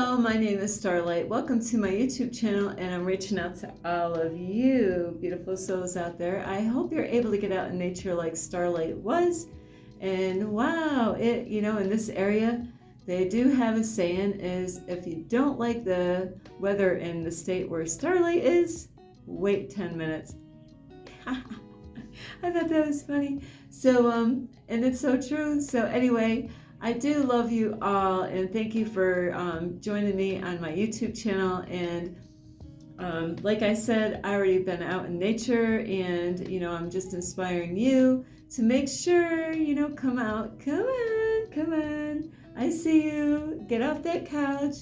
Hello, my name is Starlight. Welcome to my YouTube channel, and I'm reaching out to all of you beautiful souls out there. I hope you're able to get out in nature like Starlight was. And wow, in this area, they do have a saying is if you don't like the weather in the state where Starlight is, wait 10 minutes. I thought that was funny. So, and it's so true. So anyway, I do love you all, and thank you for joining me on my YouTube channel. And like I said, I already been out in nature, and I'm just inspiring you to make sure come out. Come on. I see you. Get off that couch.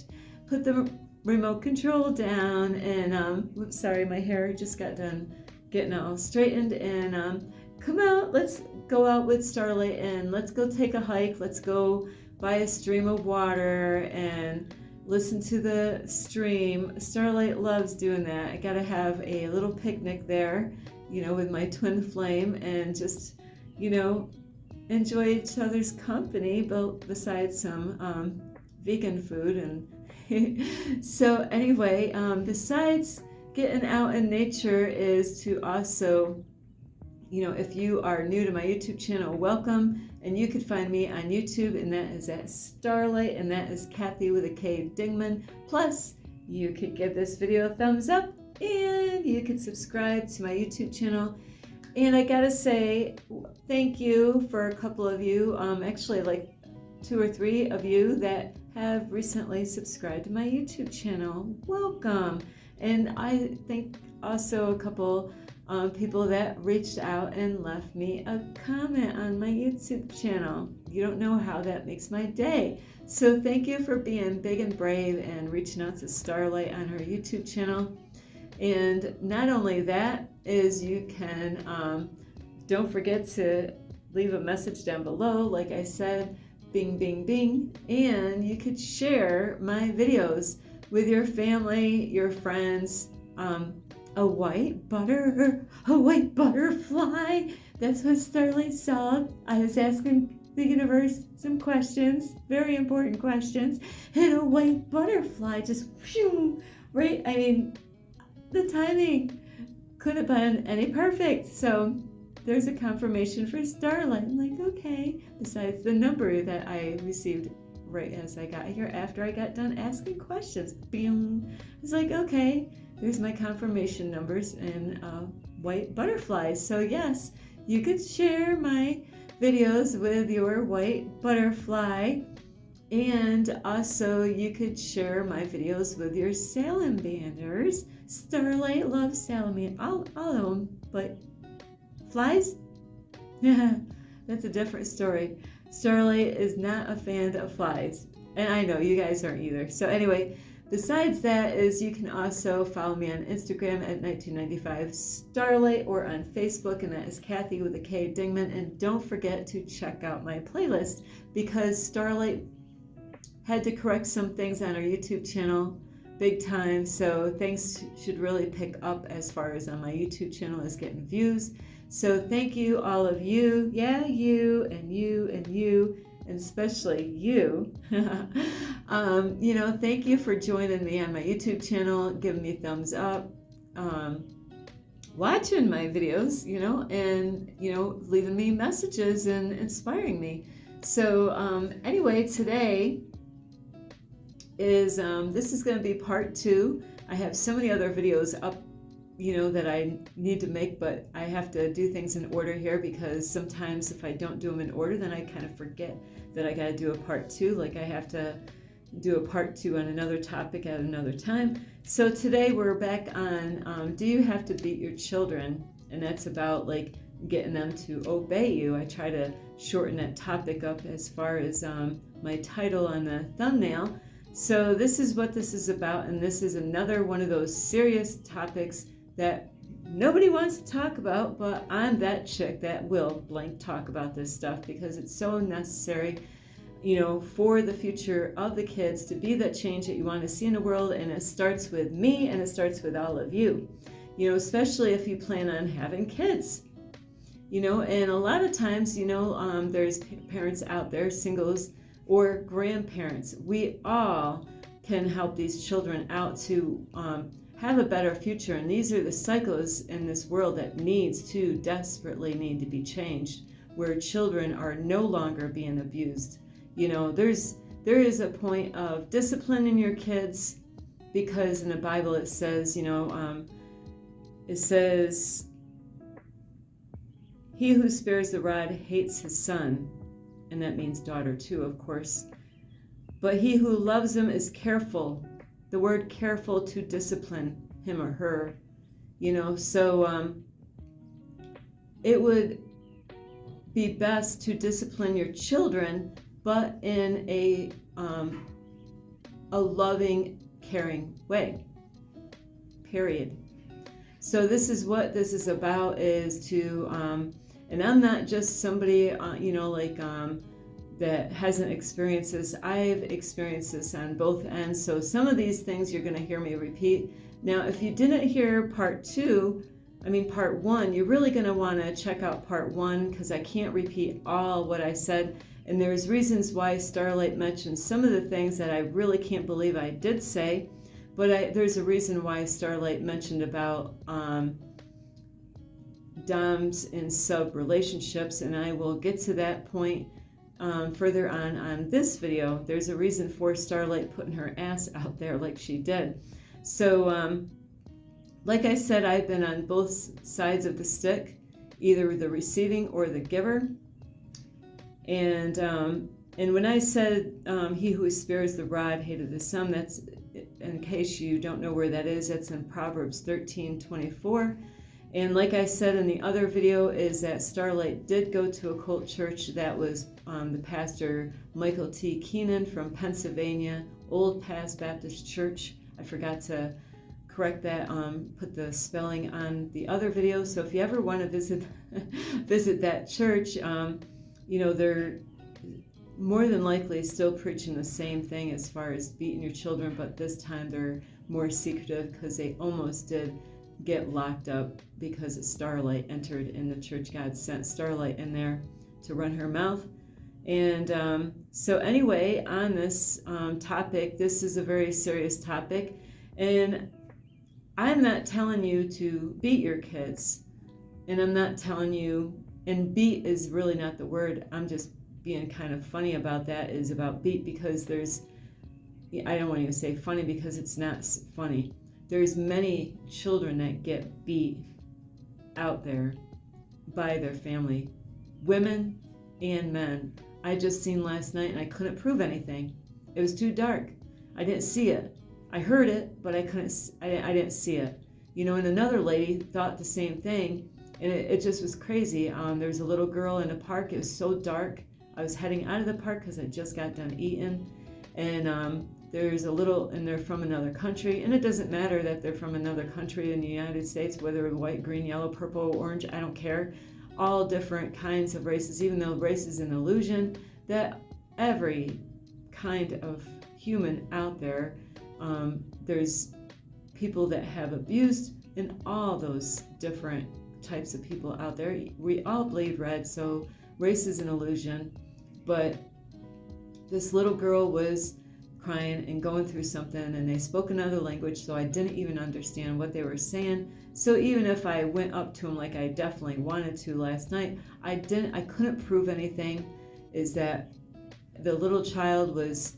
Put the remote control down. And whoops, sorry, my hair just got done getting all straightened. And come out. Let's go out with Starlight and let's go take a hike. Let's go by a stream of water and listen to the stream. Starlight loves doing that. I gotta have a little picnic there, with my twin flame, and just, enjoy each other's company, but besides some vegan food. And so anyway, besides getting out in nature is to also, if you are new to my YouTube channel, welcome. And you could find me on YouTube, and that is at Starlight, and that is Kathy with a K Dingman. Plus, you could give this video a thumbs up, and you could subscribe to my YouTube channel. And I gotta say, thank you for a couple of you, actually like 2 or 3 of you that have recently subscribed to my YouTube channel. Welcome. And I think also a couple people that reached out and left me a comment on my YouTube channel. You don't know how that makes my day. So thank you for being big and brave and reaching out to Starlight on her YouTube channel. And not only that is you can, don't forget to leave a message down below, like I said, bing, bing, bing. And you could share my videos with your family, your friends, a white butterfly. That's what Starlight saw. I was asking the universe some questions, very important questions, and a white butterfly just whew, right. I mean, the timing could have been any perfect. So there's a confirmation for Starlight. I'm like, okay. Besides the number that I received right as I got here after I got done asking questions. Bing. I was like, okay. There's my confirmation numbers and white butterflies. So yes, you could share my videos with your white butterfly, and also you could share my videos with your salamanders. Starlight loves salamanders, all of them, but flies? That's a different story. Starlight is not a fan of flies, and I know you guys aren't either. So anyway, besides that is you can also follow me on Instagram at 1995 Starlight, or on Facebook, and that is Kathy with a K Dingman. And don't forget to check out my playlist, because Starlight had to correct some things on our YouTube channel big time. So things should really pick up as far as on my YouTube channel is getting views. So thank you, all of you. Yeah, you and you and you. And especially you, thank you for joining me on my YouTube channel, giving me thumbs up, watching my videos, and, leaving me messages and inspiring me. So anyway, today is, this is going to be part 2. I have so many other videos up, that I need to make, but I have to do things in order here, because sometimes if I don't do them in order, then I kind of forget that I got to do a part 2. Like I have to do a part 2 on another topic at another time. So today we're back on do you have to beat your children? And that's about like getting them to obey you. I try to shorten that topic up as far as my title on the thumbnail. So this is what this is about, and this is another one of those serious topics that nobody wants to talk about, but I'm that chick that will talk about this stuff, because it's so necessary, for the future of the kids to be that change that you want to see in the world. And it starts with me, and it starts with all of you, especially if you plan on having kids, and a lot of times, there's parents out there, singles or grandparents. We all can help these children out to have a better future. And these are the cycles in this world that desperately need to be changed, where children are no longer being abused. You know, there is a point of disciplining your kids, because in the Bible it says, it says, he who spares the rod hates his son, and that means daughter too, of course. But he who loves him is careful, the word careful, to discipline him or her. So it would be best to discipline your children, but in a loving, caring way, period. So this is what this is about, is to, and I'm not just somebody, that hasn't experienced this. I've experienced this on both ends. So some of these things you're going to hear me repeat. Now, if you didn't hear part one, you're really going to want to check out part one, because I can't repeat all what I said. And there's reasons why Starlight mentioned some of the things that I really can't believe I did say. But there's a reason why Starlight mentioned about doms and sub relationships, and I will get to that point further on this video. There's a reason for Starlight putting her ass out there like she did. So like I said, I've been on both sides of the stick, either the receiving or the giver. And when I said he who spares the rod hated the son, that's, in case you don't know where that is, that's in Proverbs 13:24. And like I said in the other video, is that Starlight did go to a cult church that was the pastor Michael T. Keenan from Pennsylvania, Old Pass Baptist Church. I forgot to correct that, put the spelling on the other video. So if you ever want to visit that church, they're more than likely still preaching the same thing as far as beating your children, but this time they're more secretive, because they almost did get locked up because of Starlight entered in the church. God sent Starlight in there to run her mouth. And so anyway, on this topic, this is a very serious topic, and I'm not telling you to beat your kids, and I'm not telling you, and beat is really not the word, I'm just being kind of funny about that, is about beat, because I don't want to even say funny, because it's not funny. There's many children that get beat out there by their family, women and men. I just seen last night, and I couldn't prove anything. It was too dark. I didn't see it. I heard it, but I didn't see it. And another lady thought the same thing, and it just was crazy. There was a little girl in a park. It was so dark. I was heading out of the park because I just got done eating, and there's and they're from another country, and it doesn't matter that they're from another country in the United States, whether white, green, yellow, purple, orange, I don't care. All different kinds of races, even though race is an illusion, that every kind of human out there, there's people that have abused, and all those different types of people out there. We all bleed red, so race is an illusion. But this little girl was crying and going through something, and they spoke another language, so I didn't even understand what they were saying. So even if I went up to them like I definitely wanted to last night, I couldn't prove anything. Is that the little child was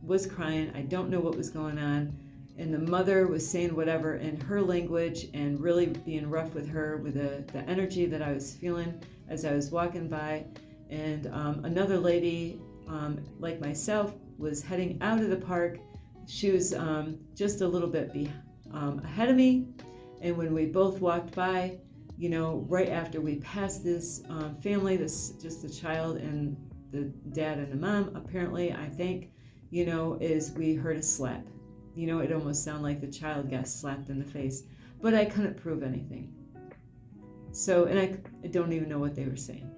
was crying. I don't know what was going on, and the mother was saying whatever in her language, and really being rough with her, with the energy that I was feeling as I was walking by. And another lady, like myself, was heading out of the park. She was just a little bit ahead of me, and when we both walked by, right after we passed this family, just the child and the dad and the mom, apparently, I think, is we heard a slap. It almost sounded like the child got slapped in the face, but I couldn't prove anything. So, and I don't even know what they were saying.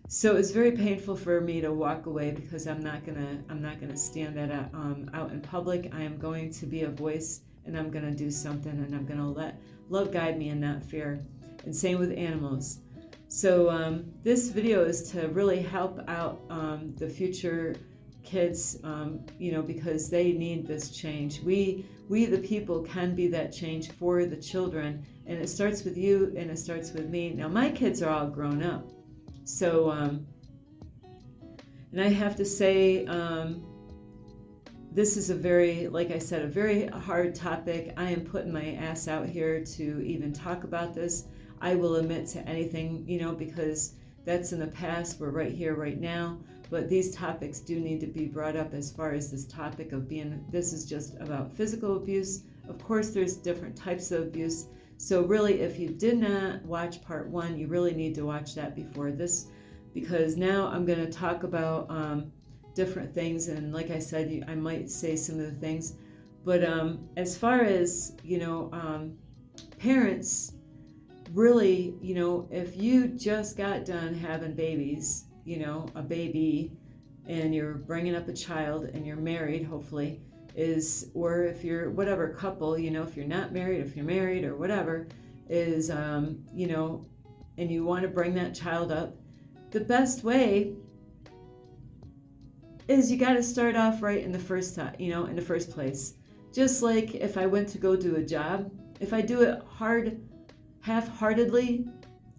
So it's very painful for me to walk away, because I'm not gonna stand that out in public. I am going to be a voice, and I'm gonna do something, and I'm gonna let love guide me and not fear. And same with animals. So this video is to really help out the future kids, because they need this change. We the people can be that change for the children, and it starts with you and it starts with me. Now my kids are all grown up, so and I have to say, this is a very, like I said, a very hard topic. I am putting my ass out here to even talk about this. I will admit to anything, because that's in the past. We're right here, right now. But these topics do need to be brought up as far as this topic of this is just about physical abuse. Of course, there's different types of abuse. So really, if you did not watch part 1, you really need to watch that before this, because now I'm going to talk about different things, and like I said, I might say some of the things, but as far as parents, really, if you just got done having babies, a baby, and you're bringing up a child and you're married, hopefully, or if you're whatever couple, if you're not married, if you're married or whatever, and you want to bring that child up, the best way is you got to start off right in the first time, in the first place. Just like if I went to go do a job, if I do it half-heartedly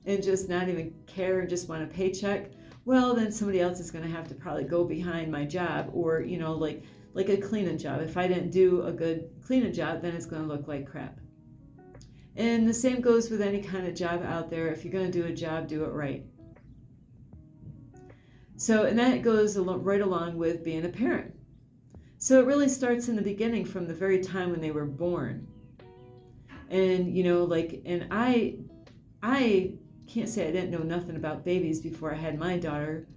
and just not even care and just want a paycheck, well, then somebody else is going to have to probably go behind my job, or like a cleaning job. If I didn't do a good cleaning job, then it's going to look like crap. And the same goes with any kind of job out there. If you're going to do a job, do it right. So, and that goes right along with being a parent. So it really starts in the beginning, from the very time when they were born. And, and I can't say I didn't know nothing about babies before I had my daughter,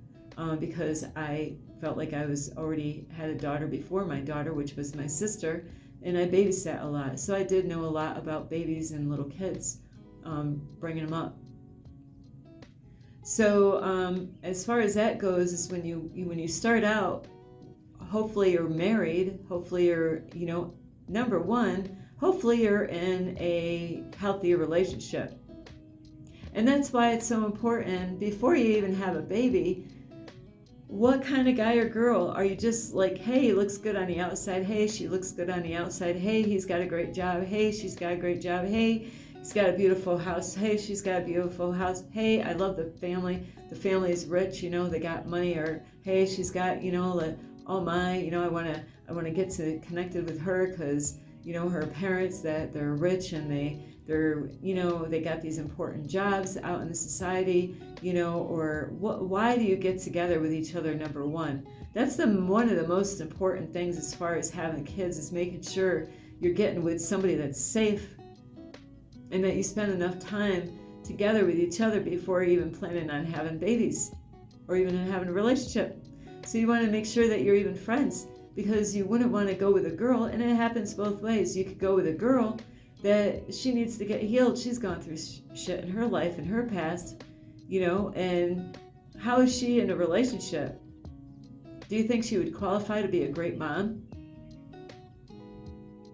because I felt like I already had a daughter before my daughter, which was my sister, and I babysat a lot. So I did know a lot about babies and little kids, bringing them up. So as far as that goes, is when you start out, hopefully you're married, hopefully you're, number one, hopefully you're in a healthy relationship. And that's why it's so important, before you even have a baby, what kind of guy or girl are you? Just like, hey, he looks good on the outside, hey, she looks good on the outside, hey, he's got a great job, hey, she's got a great job, hey, he's got a beautiful house, hey, she's got a beautiful house, hey, I love the family is rich, they got money, or hey, she's got, oh my, I want to get connected with her because, her parents, that they're rich and they're they got these important jobs out in the society, or why do you get together with each other? Number one, that's one of the most important things as far as having kids, is making sure you're getting with somebody that's safe, and that you spend enough time together with each other before even planning on having babies or even having a relationship. So you want to make sure that you're even friends, because you wouldn't want to go with a girl, and it happens both ways. You could go with a girl that she needs to get healed. She's gone through shit in her life, in her past, and how is she in a relationship? Do you think she would qualify to be a great mom?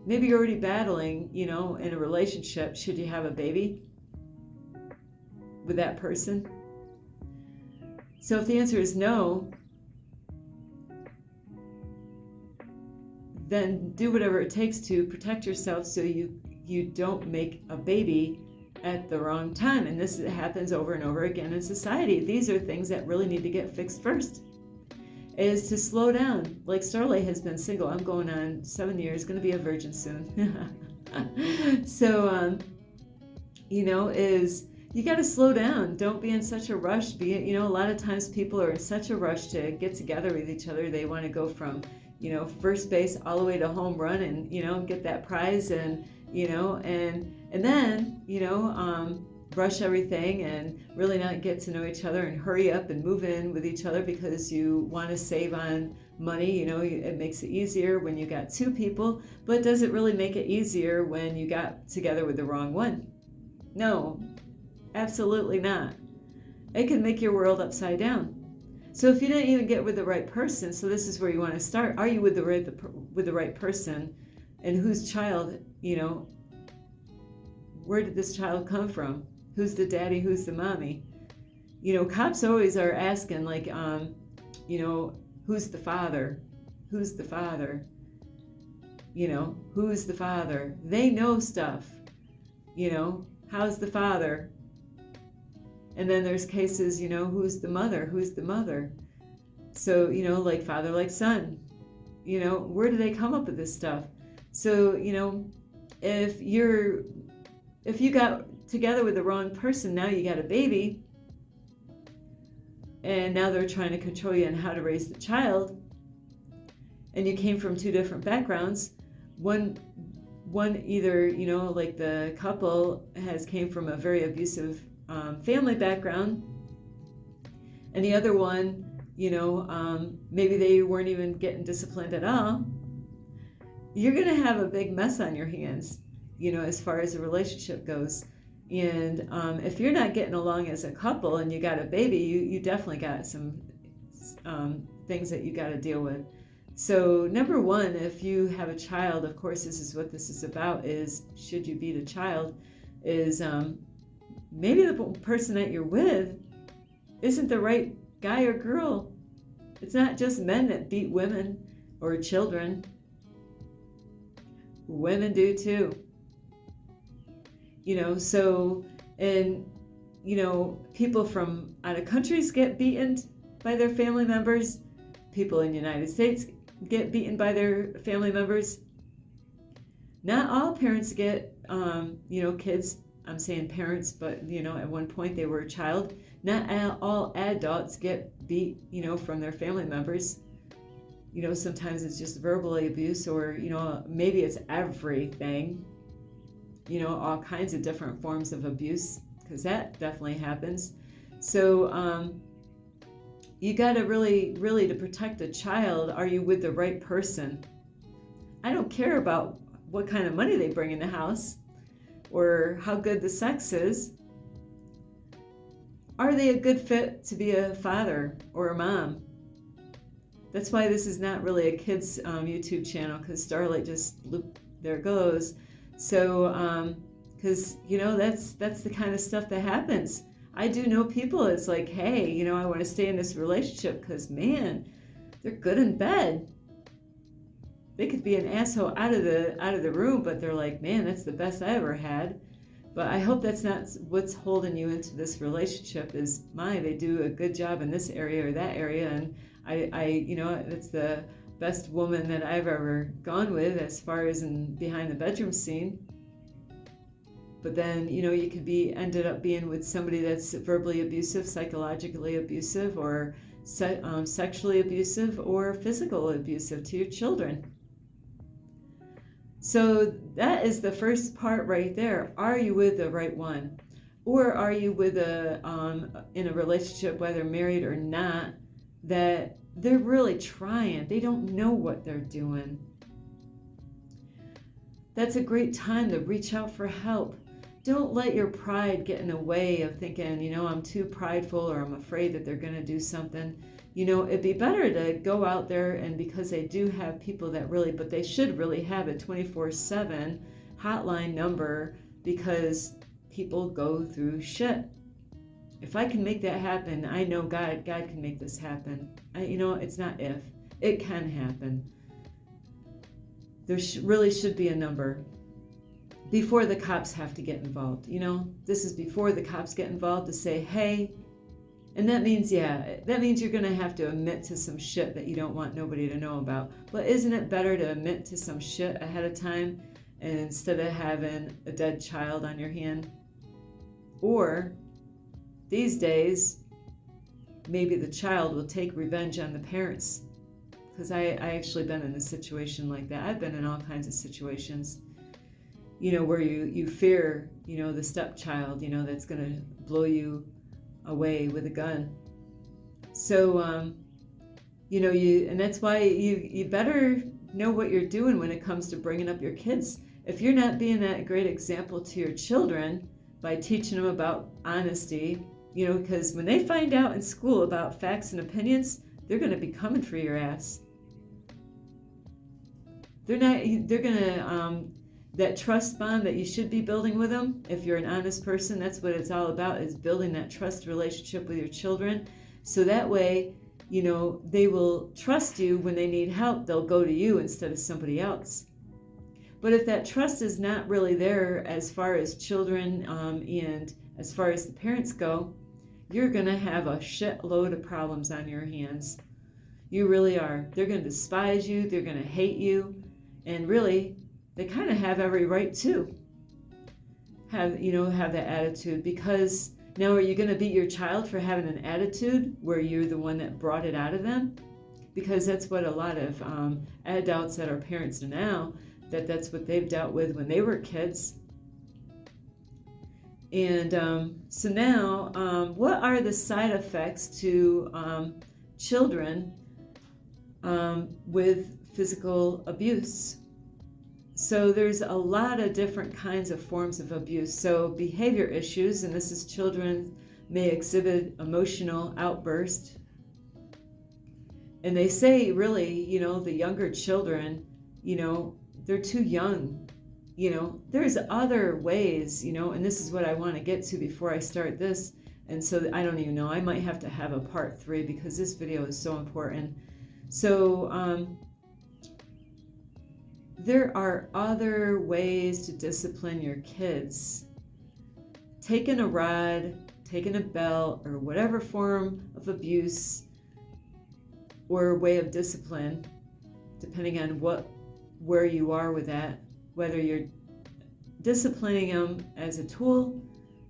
Maybe you're already battling, in a relationship. Should you have a baby with that person? So if the answer is no, then do whatever it takes to protect yourself so you don't make a baby at the wrong time. And this happens over and over again in society. These are things that really need to get fixed first, is to slow down. Like Starlight has been single. I'm going on 7 years, going to be a virgin soon. So, is you got to slow down. Don't be in such a rush. A lot of times people are in such a rush to get together with each other. They want to go from, first base all the way to home run and, get that prize and, and then, rush everything and really not get to know each other and hurry up and move in with each other because you want to save on money. It makes it easier when you got two people, but does it really make it easier when you got together with the wrong one? No, absolutely not. It can make your world upside down. So if you didn't even get with the right person, so this is where you want to start. Are you with the right person? And whose child, where did this child come from? Who's the daddy? Who's the mommy? Cops always are asking, like, Who's the father? Who's the father? You know, who's the father? They know stuff. You know, how's the father? And then there's cases, you know, who's the mother? Who's the mother? So, you know, like father, like son. You know, where do they come up with this stuff? So, you know, if you got together with the wrong person, now you got a baby, and now they're trying to control you on how to raise the child, and you came from two different backgrounds. One either, you know, like the couple came from a very abusive family background, and the other one, you know, maybe they weren't even getting disciplined at all. You're going to have a big mess on your hands, you know, as far as a relationship goes. And if you're not getting along as a couple and you got a baby, you definitely got some things that you got to deal with. So number one, if you have a child, of course, this is what this is about, is should you beat a child, is maybe the person that you're with isn't the right guy or girl. It's not just men that beat women or children. Women do too. You know, so, and, you know, people from out of countries get beaten by their family members. People in the United States get beaten by their family members. Not all parents get, you know, kids, I'm saying parents, but, you know, at one point they were a child. Not all adults get beat, you know, from their family members. You know, sometimes it's just verbal abuse, or, you know, maybe it's everything, you know, all kinds of different forms of abuse, because that definitely happens. So you got to really, to protect a child, are you with the right person? I don't care about what kind of money they bring in the house or how good the sex is. Are they a good fit to be a father or a mom? That's why this is not really a kid's YouTube channel, because Starlight just, there it goes. So, because, you know, that's the kind of stuff that happens. I do know people, it's like, hey, you know, I want to stay in this relationship because, man, they're good in bed. They could be an asshole out of the room, but they're like, man, that's the best I ever had. But I hope that's not what's holding you into this relationship, is they do a good job in this area or that area, and I you know, it's the best woman that I've ever gone with as far as in behind the bedroom scene. But then, you know, you could be ended up being with somebody that's verbally abusive, psychologically abusive, or sexually abusive, or physical abusive to your children. So that is the first part right there. Are you with the right one? Or are you with in a relationship, whether married or not, that they're really trying? They don't know what they're doing. That's a great time to reach out for help. Don't let your pride get in the way of thinking, you know, I'm too prideful, or I'm afraid that they're going to do something. You know, it'd be better to go out there, and because they do have people that really, but they should really have a 24/7 hotline number, because people go through shit. If I can make that happen, I know God can make this happen. You know, it's not if, it can happen. There really should be a number before the cops have to get involved. You know, this is before the cops get involved, to say, hey, and that means you're going to have to admit to some shit that you don't want nobody to know about. But isn't it better to admit to some shit ahead of time, and instead of having a dead child on your hand? Or these days, maybe the child will take revenge on the parents. Because I actually been in a situation like that. I've been in all kinds of situations, you know, where you fear, you know, the stepchild, you know, that's going to blow you away with a gun. So, you know, and that's why you better know what you're doing when it comes to bringing up your kids. If you're not being that great example to your children by teaching them about honesty, you know, because when they find out in school about facts and opinions, they're going to be coming for your ass. They're going to, that trust bond that you should be building with them, if you're an honest person, that's what it's all about, is building that trust relationship with your children. So that way, they will trust you when they need help. They'll go to you instead of somebody else. But if that trust is not really there as far as children and as far as the parents go, you're going to have a shitload of problems on your hands. You really are. They're going to despise you. They're going to hate you. And really, they kind of have every right to have that attitude. Because now, are you going to beat your child for having an attitude where you're the one that brought it out of them? Because that's what a lot of adults that are parents now, that's what they've dealt with when they were kids. And so now, what are the side effects to children with physical abuse? So there's a lot of different kinds of forms of abuse. So behavior issues, and this is children may exhibit emotional outbursts. And they say really, the younger children, they're too young. There's other ways, and this is what I want to get to before I start this. And so I don't even know, I might have to have a part 3 because this video is so important. So there are other ways to discipline your kids. Taking a rod, taking a belt, or whatever form of abuse or way of discipline, depending on where you are with that, whether you're disciplining them as a tool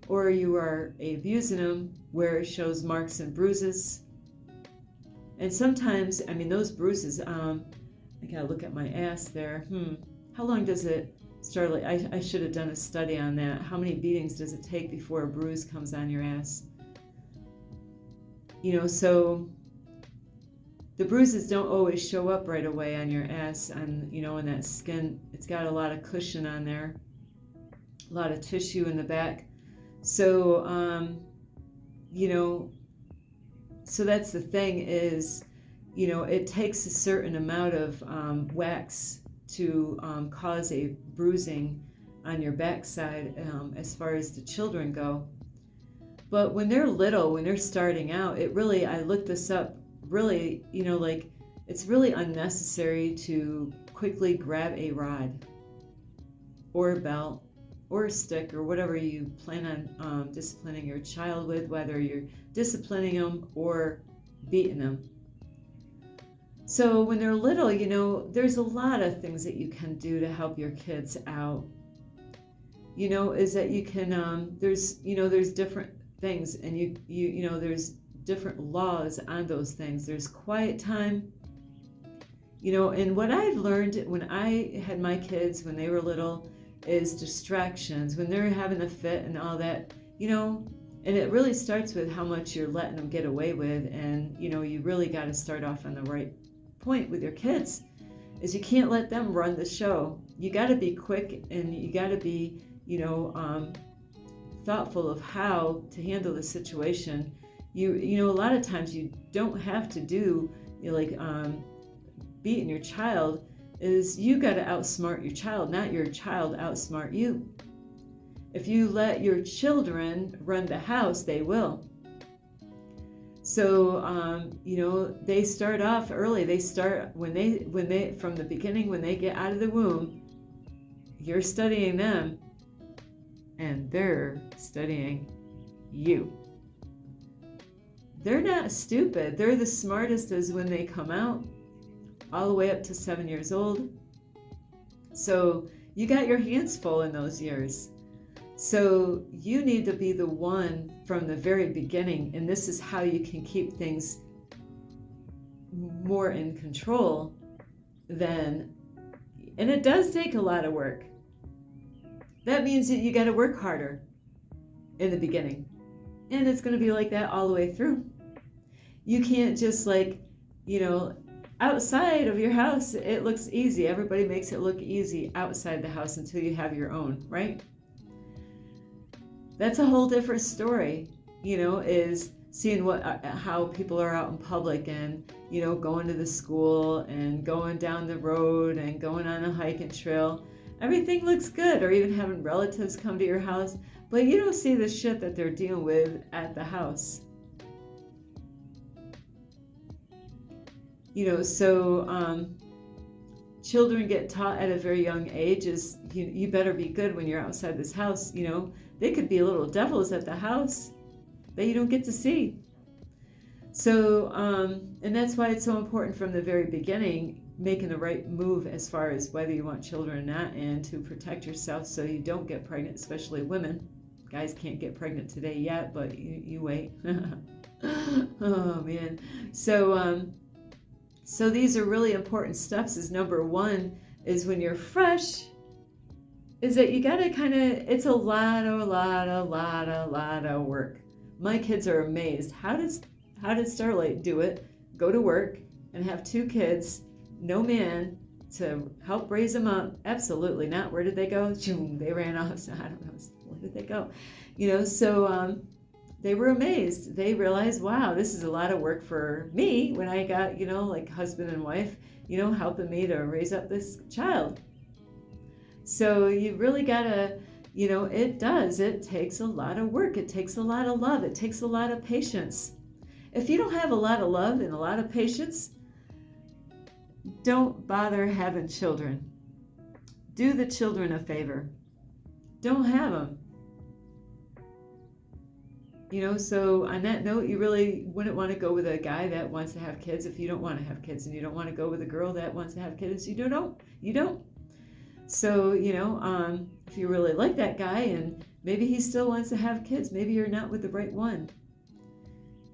or you are abusing them where it shows marks and bruises. And sometimes, those bruises, I gotta look at my ass there. How long does it start? I should have done a study on that. How many beatings does it take before a bruise comes on your ass? So the bruises don't always show up right away on your ass, and in that skin. It's got a lot of cushion on there, a lot of tissue in the back. So, so that's the thing is, it takes a certain amount of wax to cause a bruising on your backside as far as the children go. But when they're little, when they're starting out, I looked this up, really, it's really unnecessary to quickly grab a rod or a belt or a stick or whatever you plan on disciplining your child with, whether you're disciplining them or beating them. So when they're little, there's a lot of things that you can do to help your kids out. Is that you can, there's different things, and there's different laws on those things. There's quiet time, and what I've learned when I had my kids when they were little is distractions, when they're having a fit and all that, and it really starts with how much you're letting them get away with. And, you really got to start off on the right point with your kids, is you can't let them run the show. You got to be quick, and you got to be, thoughtful of how to handle the situation. A lot of times you don't have to do, beating your child. Is you got to outsmart your child, not your child outsmart you. If you let your children run the house, they will. So, they start off early. They start when they from the beginning, when they get out of the womb, you're studying them and they're studying you. They're not stupid. They're the smartest as when they come out, all the way up to 7 years old. So you got your hands full in those years. So you need to be the one from the very beginning, and this is how you can keep things more in control and it does take a lot of work. That means that you got to work harder in the beginning, and it's going to be like that all the way through. You can't just outside of your house, it looks easy. Everybody makes it look easy outside the house until you have your own, right? That's a whole different story, is seeing how people are out in public and, going to the school and going down the road and going on a hiking trail. Everything looks good, or even having relatives come to your house, but you don't see the shit that they're dealing with at the house. So children get taught at a very young age is you better be good when you're outside this house. They could be little devils at the house that you don't get to see. So, and that's why it's so important from the very beginning, making the right move as far as whether you want children or not, and to protect yourself so you don't get pregnant, especially women. Guys can't get pregnant today yet, but you wait. Oh man. So these are really important steps. Is number one is when you're fresh, is that you gotta it's a lot of work. My kids are amazed. How did Starlight do it? Go to work and have 2 kids, no man to help raise them up? Absolutely not. Where did they go? They ran off. So I don't know. Where did they go? So they were amazed. They realized, wow, this is a lot of work for me when I got, like husband and wife, helping me to raise up this child. So you really gotta, it takes a lot of work. It takes a lot of love. It takes a lot of patience. If you don't have a lot of love and a lot of patience, don't bother having children. Do the children a favor. Don't have them. So on that note, you really wouldn't want to go with a guy that wants to have kids if you don't want to have kids, and you don't want to go with a girl that wants to have kids. You don't. So, if you really like that guy and maybe he still wants to have kids, maybe you're not with the right one.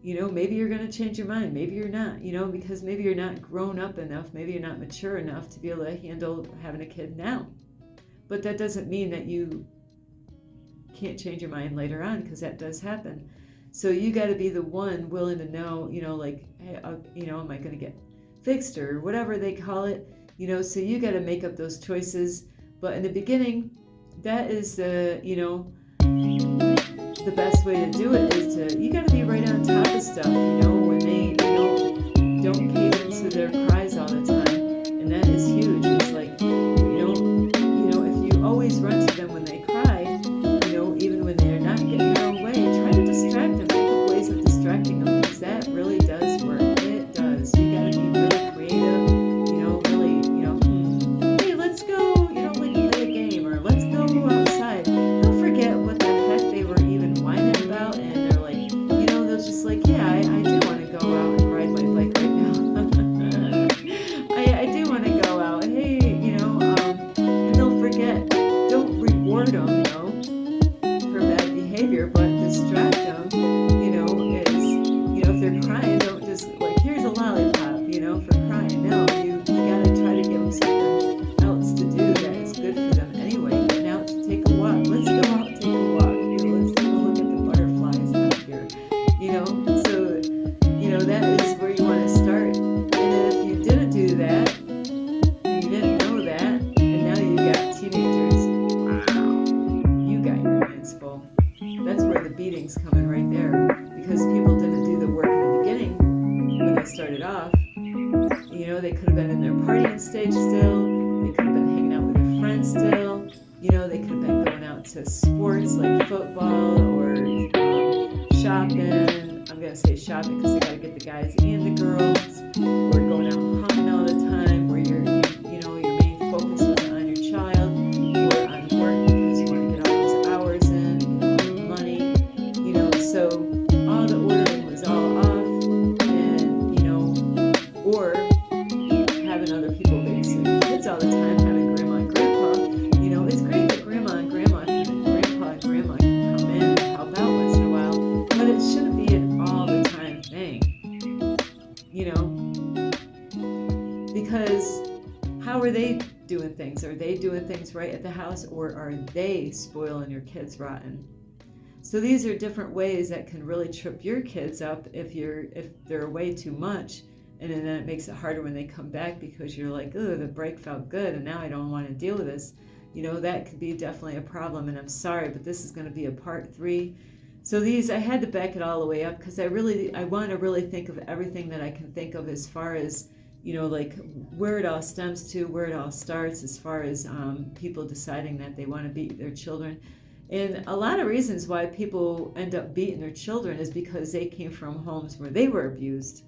Maybe you're going to change your mind. Maybe you're not, because maybe you're not grown up enough. Maybe you're not mature enough to be able to handle having a kid now. But that doesn't mean that you can't change your mind later on, because that does happen. So you got to be the one willing to know, like, hey, am I going to get fixed or whatever they call it? So you got to make up those choices. But in the beginning, that is the best way to do it is you got to be right on top of stuff, when they, don't cave into their cries all the time. And that is huge. It's like, if you always run to them when they cry, even when they're not getting their own way, try to distract them. Think of ways of distracting them, because that really does work. It does. You got to be really creative. Hey, let's go, like play a game, or let's go outside. Don't forget what the heck they were even whining about, and they're like, they're just like, yeah, I do want to go out and ride my bike right now. I do want to go out. Hey, and they'll forget. Don't reward them, for bad behavior, but distract them, is, if they're crying, don't just like, here's a lollipop, for crying. No, you gotta try to give them something else to do that is good for them anyway. Get out to take a walk. Let's go out and take a walk. Let's take a look at the butterflies out here. So, that is where you want to start. And then if you didn't do that, you didn't know that, and now you got teenagers, wow, you got your hands full. That's where the beating's coming right there, because people didn't do the work in the beginning when they started off. They could have been in their partying stage still. They could have been hanging out with their friends still. They could have been going out to sports like football or shopping. I'm going to say shopping because they got to get the guys and the girls. Or going out hunting all the time, where your main focus was on your child or on work, because you want to get all those hours in and get all the money. So all the ordering was all off, and or having other people babysit your kids all the time, having grandma and grandpa. It's great that grandma and grandpa and grandma can come in and help out once in a while, but it shouldn't be an all the time thing, because how are they doing things? Are they doing things right at the house, or are they spoiling your kids rotten? So these are different ways that can really trip your kids up if they're away too much. And then it makes it harder when they come back, because you're like, oh, the break felt good and now I don't want to deal with this. That could be definitely a problem, and I'm sorry, but this is going to be a part 3. So I had to back it all the way up, because I want to really think of everything that I can think of as far as, like where it all stems to, where it all starts, as far as people deciding that they want to beat their children. And a lot of reasons why people end up beating their children is because they came from homes where they were abused.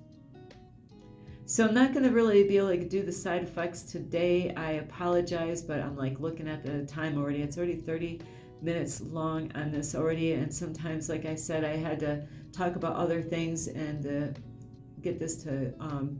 So I'm not going to really be able to do the side effects today. I apologize, but I'm like looking at the time already. It's already 30 minutes long on this already. And sometimes, like I said, I had to talk about other things and get this to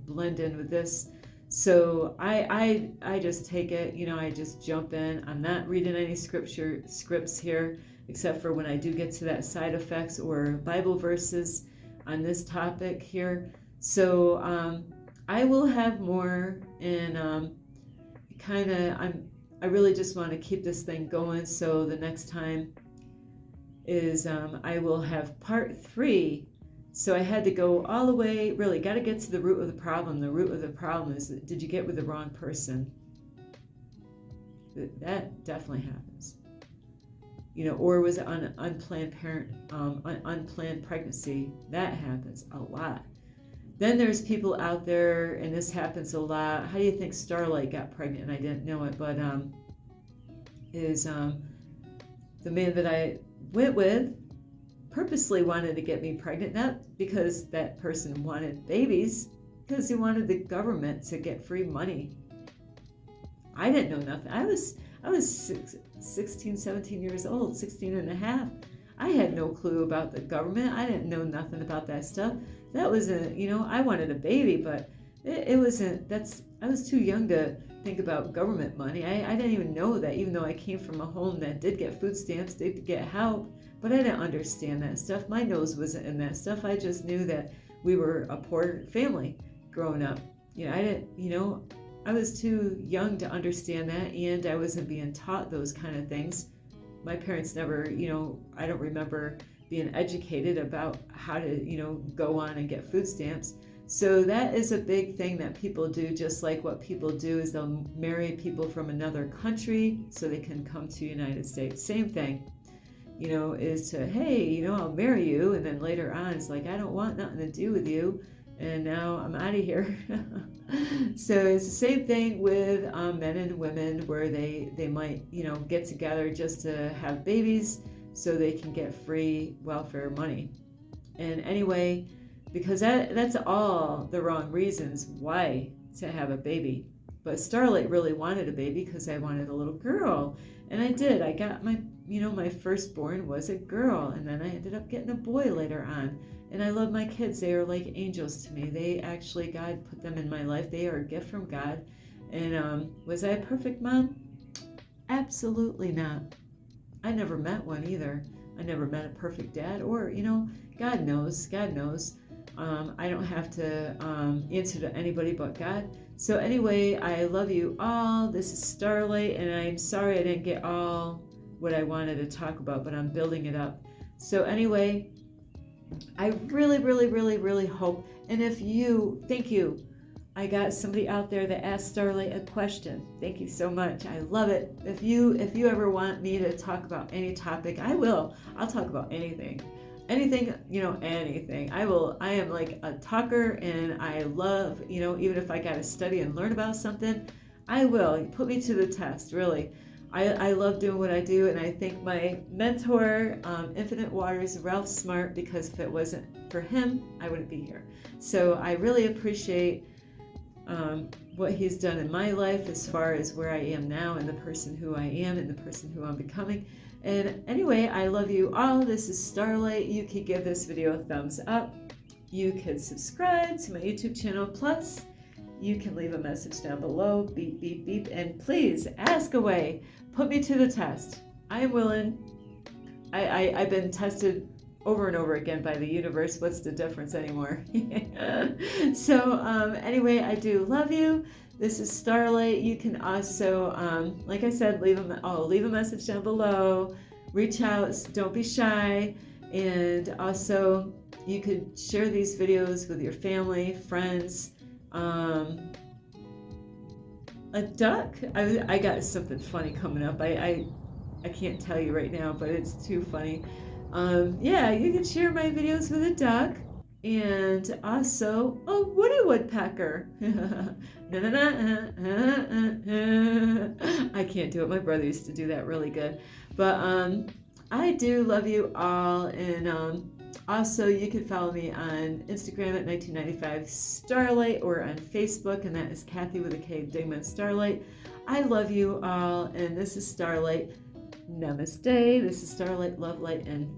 blend in with this. So I just take it, I just jump in. I'm not reading any scripts here, except for when I do get to that side effects or Bible verses on this topic here. So I will have more, and I really just want to keep this thing going. So the next time is I will have part 3. So I had to go all the way, really got to get to the root of the problem. The root of the problem is, did you get with the wrong person? That definitely happens. Or was it unplanned unplanned pregnancy? That happens a lot. Then there's people out there, and this happens a lot. How do you think Starlight got pregnant? And I didn't know it, but is the man that I went with purposely wanted to get me pregnant, not because that person wanted babies, because he wanted the government to get free money. I didn't know nothing. I was 16, 17 years old, 16 and a half. I had no clue about the government. I didn't know nothing about that stuff. That wasn't, I wanted a baby, but it wasn't, I was too young to think about government money. I didn't even know that, even though I came from a home that did get food stamps, did get help, but I didn't understand that stuff. My nose wasn't in that stuff. I just knew that we were a poor family growing up. I was too young to understand that, and I wasn't being taught those kind of things. My parents never, I don't remember being educated about how to, go on and get food stamps. So that is a big thing that people do, just like what people do is they'll marry people from another country so they can come to the United States. Same thing, is to, hey, I'll marry you. And then later on, it's like, I don't want nothing to do with you. And now I'm out of here. So it's the same thing with men and women, where they might, get together just to have babies so they can get free welfare money. And anyway, because that's all the wrong reasons why to have a baby. But Starlight really wanted a baby because I wanted a little girl. And I did. I got my firstborn was a girl. And then I ended up getting a boy later on. And I love my kids. They are like angels to me. They actually, God put them in my life. They are a gift from God. And was I a perfect mom? Absolutely not. I never met one either. I never met a perfect dad, or, God knows. I don't have to answer to anybody but God. So anyway, I love you all. This is Starlight, and I'm sorry I didn't get all what I wanted to talk about, but I'm building it up. So anyway, I really, really, really, really hope, and thank you. I got somebody out there that asked Starlight a question. Thank you so much. I love it. If you ever want me to talk about any topic, I will. I'll talk about anything. Anything. I am like a talker, and I love, even if I got to study and learn about something, I will. You put me to the test, really. I love doing what I do, and I thank my mentor, Infinite Waters, Ralph Smart, because if it wasn't for him, I wouldn't be here. So I really appreciate what he's done in my life as far as where I am now and the person who I am and the person who I'm becoming. And anyway, I love you all. This is Starlight. You can give this video a thumbs up. You can subscribe to my YouTube channel. Plus, you can leave a message down below. Beep, beep, beep. And please ask away. Put me to the test. I am willing. I've been tested over and over again by the universe. What's the difference anymore? So anyway, I do love you. This is Starlight. You can also, like I said, leave a message down below. Reach out. Don't be shy. And also, you could share these videos with your family, friends. A duck. I got something funny coming up. I can't tell you right now, but it's too funny. Yeah, you can share my videos with a duck, and also a woody woodpecker. I can't do it. My brother used to do that really good. But I do love you all, and Also, you can follow me on Instagram at 1995 Starlight or on Facebook, and that is Kathy with a K, Digman Starlight. I love you all, and this is Starlight. Namaste. This is Starlight, love, light, and